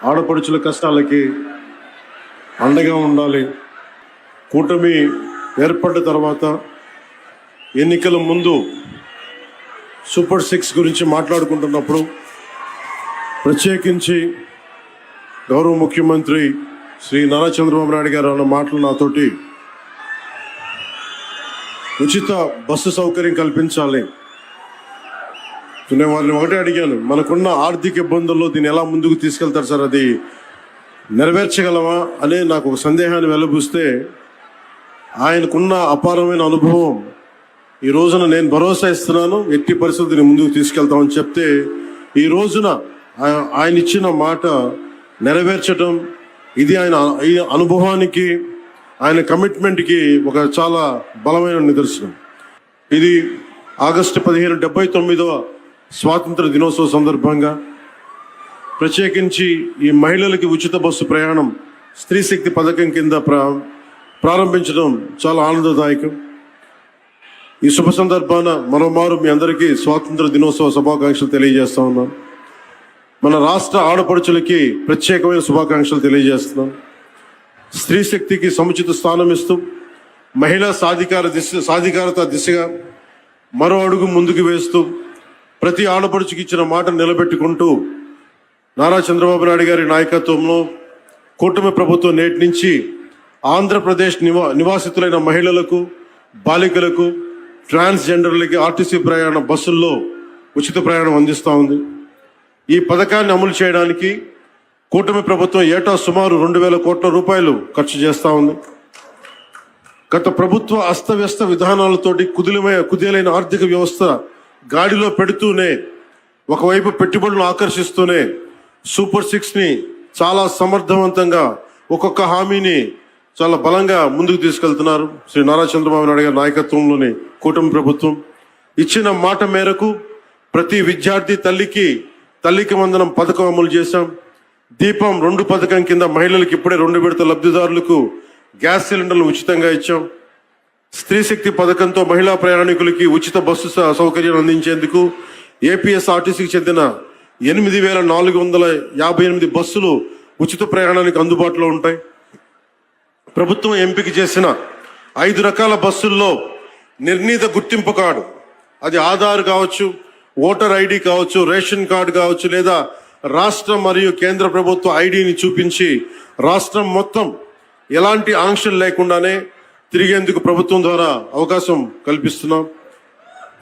ఆడపడుచుల కష్టాలకి అండగా ఉండాలి. కూటమి ఏర్పడ్డ తర్వాత ఎన్నికల ముందు సూపర్ 6 గురించి మాట్లాడుకుంటున్నప్పుడు ప్రత్యేకించి గౌరవ ముఖ్యమంత్రి శ్రీ నారా చంద్రబాబు నాయుడు గారు అన్న మాటలు నాతోటి ఉచిత బస్సు సౌకర్యం కల్పించాలి. నేను వారిని ఒకటే అడిగాను, మనకున్న ఆర్థిక ఇబ్బందుల్లో దీన్ని ఎలా ముందుకు తీసుకెళ్తారు సార్, అది నెరవేర్చగలమా అనే నాకు ఒక సందేహాన్ని వెలుబుస్తే ఆయనకున్న అపారమైన అనుభవం ఈ రోజున నేను భరోసా ఇస్తున్నాను, ఎట్టి పరిస్థితిని ముందుకు తీసుకెళ్తామని చెప్తే ఈ రోజున ఆయన ఇచ్చిన మాట నెరవేర్చడం ఇది ఆయన ఈ అనుభవానికి ఆయన కమిట్మెంట్కి ఒక చాలా బలమైన నిదర్శనం. ఇది ఆగస్టు 15 79వ స్వాతంత్ర దినోత్సవ సందర్భంగా ప్రత్యేకించి ఈ మహిళలకి ఉచిత బస్సు ప్రయాణం స్త్రీ శక్తి పథకం కింద ప్రారంభించడం చాలా ఆనందదాయకం. ఈ శుభ సందర్భాన మరోమారు మీ అందరికీ స్వాతంత్ర దినోత్సవ శుభాకాంక్షలు తెలియజేస్తా ఉన్నాను. మన రాష్ట్ర ఆడపడుచులకి ప్రత్యేకమైన శుభాకాంక్షలు తెలియజేస్తున్నాం. స్త్రీ శక్తికి సముచిత స్థానం ఇస్తూ మహిళా సాధికారత దిశగా మరో అడుగు ముందుకు వేస్తూ ప్రతి ఆడపడుచుకి ఇచ్చిన మాట నిలబెట్టుకుంటూ నారా చంద్రబాబు నాయుడు గారి నాయకత్వంలో కూటమి ప్రభుత్వం నేటి నుంచి ఆంధ్రప్రదేశ్ నివాసితులైన మహిళలకు, బాలికలకు, ట్రాన్స్జెండర్లకి ఆర్టీసీ ప్రయాణ బస్సుల్లో ఉచిత ప్రయాణం అందిస్తూ ఉంది. ఈ పథకాన్ని అమలు చేయడానికి కూటమి ప్రభుత్వం ఏటా సుమారు 2,000 కోట్ల రూపాయలు ఖర్చు చేస్తూ ఉంది. గత ప్రభుత్వ అస్తవ్యస్త విధానాలతోటి కుదేలైన ఆర్థిక వ్యవస్థ గాడిలో పెడుతూనే ఒకవైపు పెట్టుబడులను ఆకర్షిస్తూనే సూపర్ 6ని చాలా సమర్థవంతంగా ఒక్కొక్క హామీని చాలా బలంగా ముందుకు తీసుకెళ్తున్నారు. శ్రీ నారా చంద్రబాబు నాయుడు గారి నాయకత్వంలోని కూటమి ప్రభుత్వం ఇచ్చిన మాట మేరకు ప్రతి విద్యార్థి తల్లికి వందనం పథకం అమలు చేశాం. దీపం 2 పథకం కింద మహిళలకు ఇప్పుడే 2 విడత లబ్ధిదారులకు గ్యాస్ సిలిండర్లు ఉచితంగా ఇచ్చాం. స్త్రీ శక్తి పథకంతో మహిళా ప్రయాణికులకి ఉచిత బస్సు సౌకర్యం అందించేందుకు ఏపీఎస్ఆర్టీసీకి చెందిన 8,458 బస్సులు ఉచిత ప్రయాణానికి అందుబాటులో ఉంటాయి. ప్రభుత్వం ఎంపిక చేసిన 5 రకాల బస్సుల్లో నిర్ణీత గుర్తింపు కార్డు, అది ఆధార్ కావచ్చు, ఓటర్ ఐడి కావచ్చు, రేషన్ కార్డు కావచ్చు, లేదా రాష్ట్ర మరియు కేంద్ర ప్రభుత్వ ఐడిని చూపించి రాష్ట్రం మొత్తం ఎలాంటి ఆంక్షలు లేకుండానే తిరిగేందుకు ప్రభుత్వం ద్వారా అవకాశం కల్పిస్తున్నాం.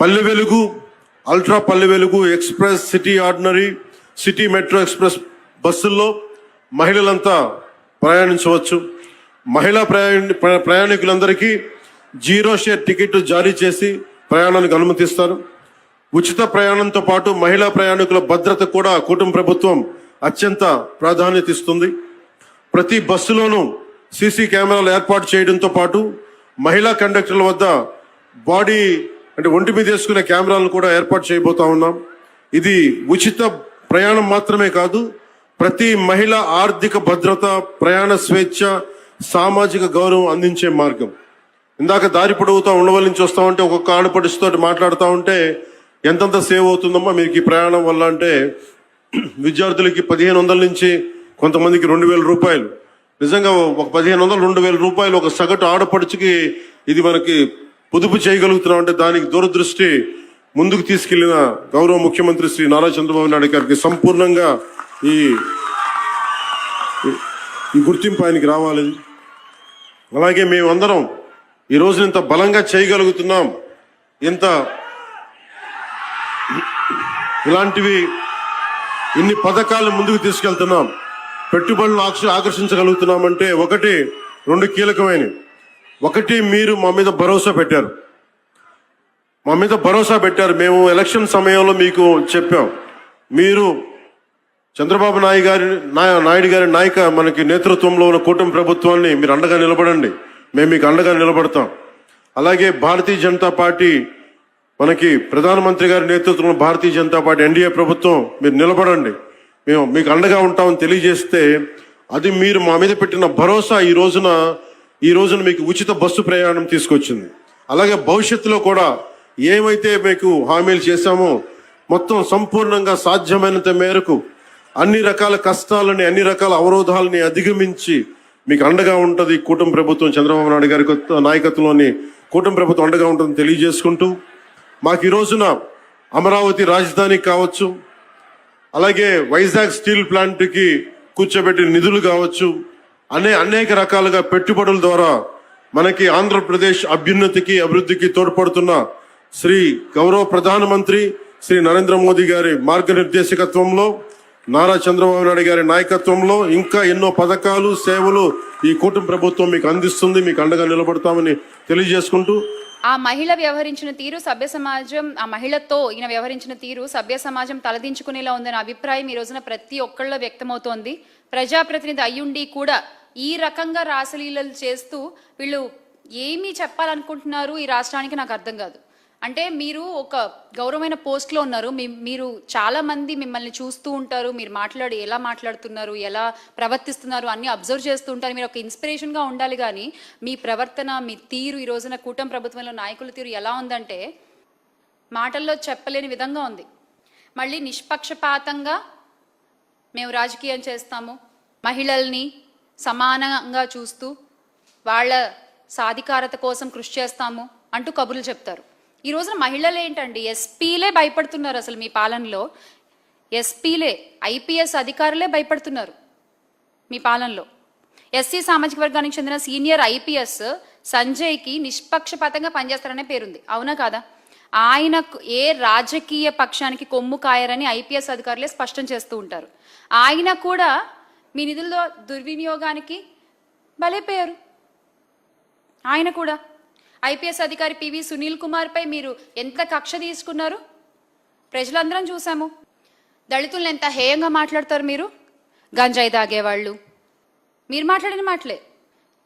Palle Velugu, ultra Palle Velugu, express, city ordinary, city metro express బస్సుల్లో మహిళలంతా ప్రయాణించవచ్చు. మహిళా ప్రయాణికులందరికీ 0 షేర్ టికెట్ జారీ చేసి ప్రయాణానికి అనుమతిస్తారు. ఉచిత ప్రయాణంతో పాటు మహిళా ప్రయాణికుల భద్రత కూడా కూటమి ప్రభుత్వం అత్యంత ప్రాధాన్యత ఇస్తుంది. ప్రతి బస్సులోనూ సీసీ కెమెరాలు ఏర్పాటు చేయడంతో పాటు మహిళా కండక్టర్ల వద్ద ఒంటి మీద వేసుకునే కెమెరాలను కూడా ఏర్పాటు చేయబోతా ఉన్నాం. ఇది ఉచిత ప్రయాణం మాత్రమే కాదు, ప్రతి మహిళ ఆర్థిక భద్రత, ప్రయాణ స్వేచ్ఛ, సామాజిక గౌరవం అందించే మార్గం. ఇందాక దారి పొడవుతా ఉండవల్లి నుంచి వస్తా ఉంటే ఒక్కొక్క ఆడపడుచుతో మాట్లాడుతూ ఉంటే ఎంతంత సేవ్ అవుతుందమ్మా మీకు ఈ ప్రయాణం వల్ల అంటే, విద్యార్థులకి 1,500 నుంచి కొంతమందికి 2,000 రూపాయలు. నిజంగా ఒక 1,500 2,000 రూపాయలు ఒక సగటు ఆడపడుచుకి ఇది మనకి పొదుపు చేయగలుగుతున్నాం అంటే దానికి దూరదృష్టి ముందుకు తీసుకెళ్లిన గౌరవ ముఖ్యమంత్రి శ్రీ నారా చంద్రబాబు నాయుడు గారికి సంపూర్ణంగా ఈ గుర్తింపు ఆయనకి రావాలి. అలాగే మేమందరం ఈ రోజు ఇంత బలంగా చేయగలుగుతున్నాం, ఇలాంటివి ఇన్ని పథకాలను ముందుకు తీసుకెళ్తున్నాం, పెట్టుబడులను ఆకర్షించగలుగుతున్నామంటే 2 కీలకమైనవి. ఒకటి, మీరు మా మీద భరోసా పెట్టారు. మేము ఎలక్షన్ సమయంలో మీకు చెప్పాం, మీరు చంద్రబాబు నాయుడు గారి మనకి నేతృత్వంలో ఉన్న కూటమి ప్రభుత్వాన్ని మీరు అండగా నిలబడండి, మేము మీకు అండగా నిలబడతాం. అలాగే భారతీయ జనతా పార్టీ, మనకి ప్రధానమంత్రి గారి నేతృత్వంలో భారతీయ జనతా పార్టీ ఎన్డీఏ ప్రభుత్వం, మీరు నిలబడండి, మేము మీకు అండగా ఉంటామని తెలియజేస్తే అది మీరు మా మీద పెట్టిన భరోసా ఈ రోజున మీకు ఉచిత బస్సు ప్రయాణం తీసుకొచ్చింది. అలాగే భవిష్యత్తులో కూడా ఏమైతే మీకు హామీలు చేశామో మొత్తం సంపూర్ణంగా సాధ్యమైనంత మేరకు అన్ని రకాల కష్టాలని, అన్ని రకాల అవరోధాలని అధిగమించి మీకు అండగా ఉంటుంది కూటమి ప్రభుత్వం, చంద్రబాబు నాయుడు గారి నాయకత్వంలోని కూటమి ప్రభుత్వం అండగా ఉంటుందని తెలియజేసుకుంటూ, మాకు ఈ రోజున అమరావతి రాజధాని కావచ్చు, అలాగే వైజాగ్ స్టీల్ ప్లాంట్కి కూర్చోబెట్టిన నిధులు కావచ్చు, అనేక రకాలుగా పెట్టుబడుల ద్వారా మనకి ఆంధ్రప్రదేశ్ అభ్యున్నతికి, అభివృద్ధికి తోడ్పడుతున్న శ్రీ గౌరవ ప్రధానమంత్రి శ్రీ నరేంద్ర మోదీ గారి మార్గనిర్దేశకత్వంలో, నారా చంద్రబాబు నాయుడు గారి నాయకత్వంలో ఇంకా ఎన్నో పథకాలు, సేవలు ఈ కూటమి ప్రభుత్వం మీకు అందిస్తుంది. మీకు అండగా నిలబడతామని తెలియజేసుకుంటూ, ఆ మహిళ వ్యవహరించిన తీరు సభ్య సమాజం, ఆ మహిళతో ఈయన వ్యవహరించిన తీరు సభ్య సమాజం తలదించుకునేలా ఉందనే అభిప్రాయం ఈ రోజున ప్రతి ఒక్కళ్ళలో వ్యక్తమవుతోంది. ప్రజాప్రతినిధి అయ్యుండి కూడా ఈ రకంగా రాసలీలలు చేస్తూ వీళ్ళు ఏమీ చెప్పాలనుకుంటున్నారు ఈ రాష్ట్రానికి నాకు అర్థం కాదు. అంటే మీరు ఒక గౌరవమైన పోస్ట్లో ఉన్నారు, మీరు చాలా మంది మిమ్మల్ని చూస్తూ ఉంటారు, మీరు ఎలా మాట్లాడుతున్నారు, ఎలా ప్రవర్తిస్తున్నారు అన్ని అబ్జర్వ్ చేస్తూ ఉంటారు. మీరు ఒక ఇన్స్పిరేషన్గా ఉండాలి. కానీ మీ ప్రవర్తన, మీ తీరు ఈ రోజున కూటమి ప్రభుత్వంలో నాయకుల తీరు ఎలా ఉందంటే మాటల్లో చెప్పలేని విధంగా ఉంది. మళ్ళీ నిష్పక్షపాతంగా మేము రాజకీయం చేస్తాము, మహిళల్ని సమానంగా చూస్తూ వాళ్ళ సాధికారత కోసం కృషి చేస్తాము అంటూ కబుర్లు చెప్తారు. ఈ రోజున మహిళలు ఏంటండి, ఎస్పీలే భయపడుతున్నారు. అసలు మీ పాలనలో ఎస్పీలే, ఐపీఎస్ అధికారులే భయపడుతున్నారు మీ పాలనలో. ఎస్సీ సామాజిక వర్గానికి చెందిన సీనియర్ ఐపీఎస్ సంజయ్కి నిష్పక్షపాతంగా పనిచేస్తారనే పేరుంది, అవునా కాదా? ఆయనకు ఏ రాజకీయ పక్షానికి కొమ్ము కాయరని ఐపీఎస్ అధికారులే స్పష్టం చేస్తూ ఉంటారు. ఆయన కూడా మీ నిధుల్లో దుర్వినియోగానికి బలైపోయారు. ఆయన కూడా ఐపీఎస్ అధికారి పివి సునీల్ కుమార్ పై మీరు ఎంత కక్ష తీసుకున్నారు ప్రజలందరం చూసాము. దళితులను ఎంత హేయంగా మాట్లాడతారు మీరు, గంజాయి తాగేవాళ్ళు. మీరు మాట్లాడిన మాటలే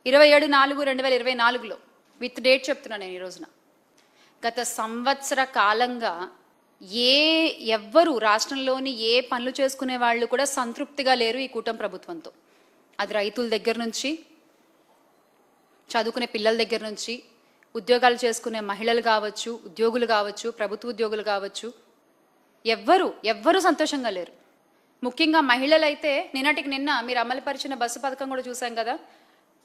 27/4/2024 విత్ డేట్ చెప్తున్నాను నేను ఈ రోజున. గత సంవత్సర కాలంగా ఎవ్వరు రాష్ట్రంలోని ఏ పనులు చేసుకునే వాళ్ళు కూడా సంతృప్తిగా లేరు ఈ కూటమి ప్రభుత్వంతో. అది రైతుల దగ్గర నుంచి, చదువుకునే పిల్లల దగ్గర నుంచి, ఉద్యోగాలు చేసుకునే మహిళలు కావచ్చు, ఉద్యోగులు కావచ్చు, ప్రభుత్వ ఉద్యోగులు కావచ్చు, ఎవ్వరూ సంతోషంగా లేరు. ముఖ్యంగా మహిళలు అయితే నిన్నటికి నిన్న మీరు అమలుపరిచిన బస్సు పథకం కూడా చూసాం కదా.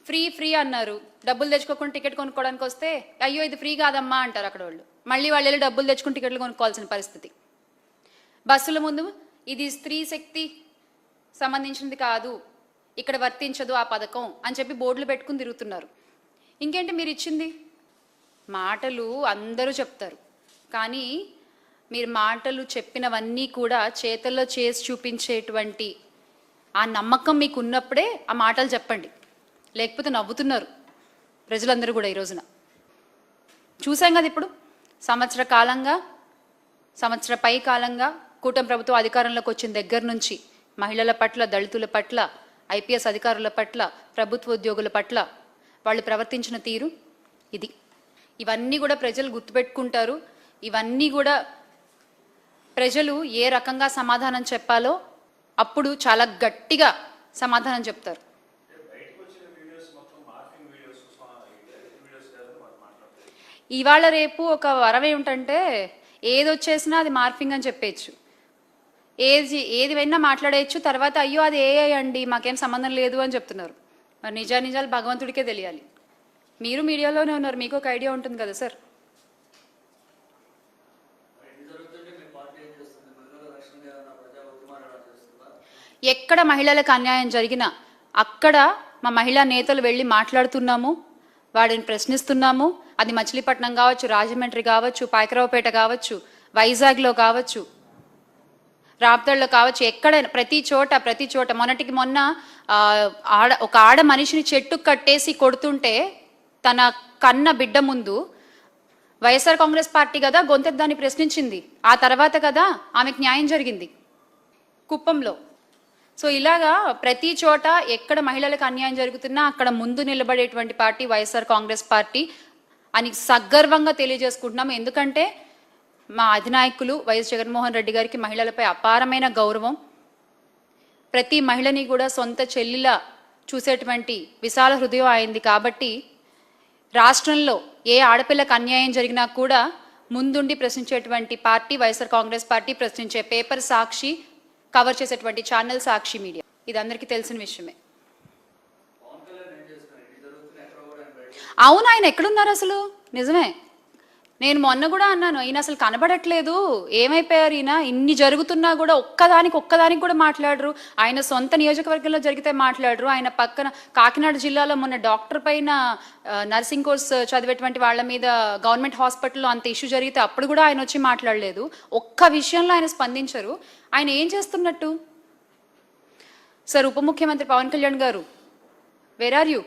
ఫ్రీ అన్నారు, డబ్బులు తెచ్చుకోకుండా టికెట్ కొనుక్కోవడానికి వస్తే అయ్యో ఇది ఫ్రీ కాదమ్మా అంటారు అక్కడ వాళ్ళు. మళ్ళీ వాళ్ళు వెళ్ళి డబ్బులు తెచ్చుకుని టికెట్లు కొనుక్కోవాల్సిన పరిస్థితి. బస్సుల ముందు ఇది స్త్రీ శక్తి సంబంధించినది కాదు, ఇక్కడ వర్తించదు ఆ పథకం అని చెప్పి బోర్డులు పెట్టుకుని తిరుగుతున్నారు. ఇంకేంటి మీరు ఇచ్చింది? మాటలు అందరూ చెప్తారు, కానీ మీరు మాటలు చెప్పినవన్నీ కూడా చేతల్లో చేసి చూపించేటువంటి ఆ నమ్మకం మీకు ఉన్నప్పుడే ఆ మాటలు చెప్పండి. లేకపోతే నవ్వుతున్నారు ప్రజలందరూ కూడా. ఈ రోజున చూసాం కదా, ఇప్పుడు సంవత్సర పై కాలంగా కూటమి ప్రభుత్వం అధికారంలోకి వచ్చిన దగ్గర నుంచి మహిళల పట్ల, దళితుల పట్ల, ఐపీఎస్ అధికారుల పట్ల, ప్రభుత్వ ఉద్యోగుల పట్ల వాళ్ళు ప్రవర్తించిన తీరు ఇది. ఇవన్నీ కూడా ప్రజలు గుర్తుపెట్టుకుంటారు. ఇవన్నీ కూడా ప్రజలు ఏ రకంగా సమాధానం చెప్పాలో అప్పుడు చాలా గట్టిగా సమాధానం చెప్తారు. ఇవాళ రేపు ఒక వరం ఏమిటంటే ఏది వచ్చేసినా అది మార్ఫింగ్ అని చెప్పేయచ్చు, ఏది అయినా మాట్లాడేయచ్చు. తర్వాత అయ్యో అది ఏఐ అండి మాకేం సంబంధం లేదు అని చెప్తున్నారు. మరి నిజాలు భగవంతుడికే తెలియాలి. మీరు మీడియాలోనే ఉన్నారు, మీకు ఒక ఐడియా ఉంటుంది కదా సార్. ఎక్కడ మహిళలకు అన్యాయం జరిగినా అక్కడ మా మహిళా నేతలు వెళ్ళి మాట్లాడుతున్నాము, వాడిని ప్రశ్నిస్తున్నాము. అది మచిలీపట్నం కావచ్చు, రాజమండ్రి కావచ్చు, పాయకరావుపేట కావచ్చు, వైజాగ్లో కావచ్చు, రాప్తాడులో కావచ్చు, ఎక్కడైనా ప్రతి చోట మొన్నటికి మొన్న ఒక ఆడ మనిషిని చెట్టు కట్టేసి కొడుతుంటే తన కన్న బిడ్డ ముందు వైఎస్ఆర్ కాంగ్రెస్ పార్టీ కదా గొంతెద్దాన్ని ప్రశ్నించింది. ఆ తర్వాత కదా ఆమెకు న్యాయం జరిగింది కుప్పంలో. సో ఇలాగా ప్రతి చోట ఎక్కడ మహిళలకు అన్యాయం జరుగుతున్నా అక్కడ ముందు నిలబడేటువంటి పార్టీ వైఎస్ఆర్ కాంగ్రెస్ పార్టీ అని సగర్వంగా తెలియజేసుకుంటున్నాము. ఎందుకంటే మా అధినాయకులు వైఎస్ జగన్మోహన్ రెడ్డి గారికి మహిళలపై అపారమైన గౌరవం. ప్రతి మహిళని కూడా సొంత చెల్లిలా చూసేటువంటి విశాల హృదయం అయింది. కాబట్టి రాష్ట్రంలో ఏ ఆడపిల్లకు అన్యాయం జరిగినా కూడా ముందుండి ప్రశ్నించేటువంటి పార్టీ వైఎస్ఆర్ కాంగ్రెస్ పార్టీ. ప్రశ్నించే పేపర్ సాక్షి కవర్ చేసేటువంటి ఛానల్ సాక్షి మీడియా. ఇది అందరికీ తెలిసిన విషయమే. అవును, ఆయన ఎక్కడున్నారు అసలు? నిజమే, నేను మొన్న కూడా అన్నాను, ఈయన అసలు కనబడట్లేదు, ఏమైపోయారు ఈయన? ఇన్ని జరుగుతున్నా కూడా ఒక్కదానికి కూడా మాట్లాడరు. ఆయన సొంత నియోజకవర్గంలో జరిగితే మాట్లాడరు. ఆయన పక్కన కాకినాడ జిల్లాలో మొన్న డాక్టర్ పైన నర్సింగ్ కోర్స్ చదివేటువంటి వాళ్ళ మీద గవర్నమెంట్ హాస్పిటల్లో అంత ఇష్యూ జరిగితే అప్పుడు కూడా ఆయన వచ్చి మాట్లాడలేదు. ఒక్క విషయంలో ఆయన స్పందించరు. ఆయన ఏం చేస్తున్నట్టు? సార్, ఉప ముఖ్యమంత్రి పవన్ కళ్యాణ్ గారు, వేర్ ఆర్ యూ?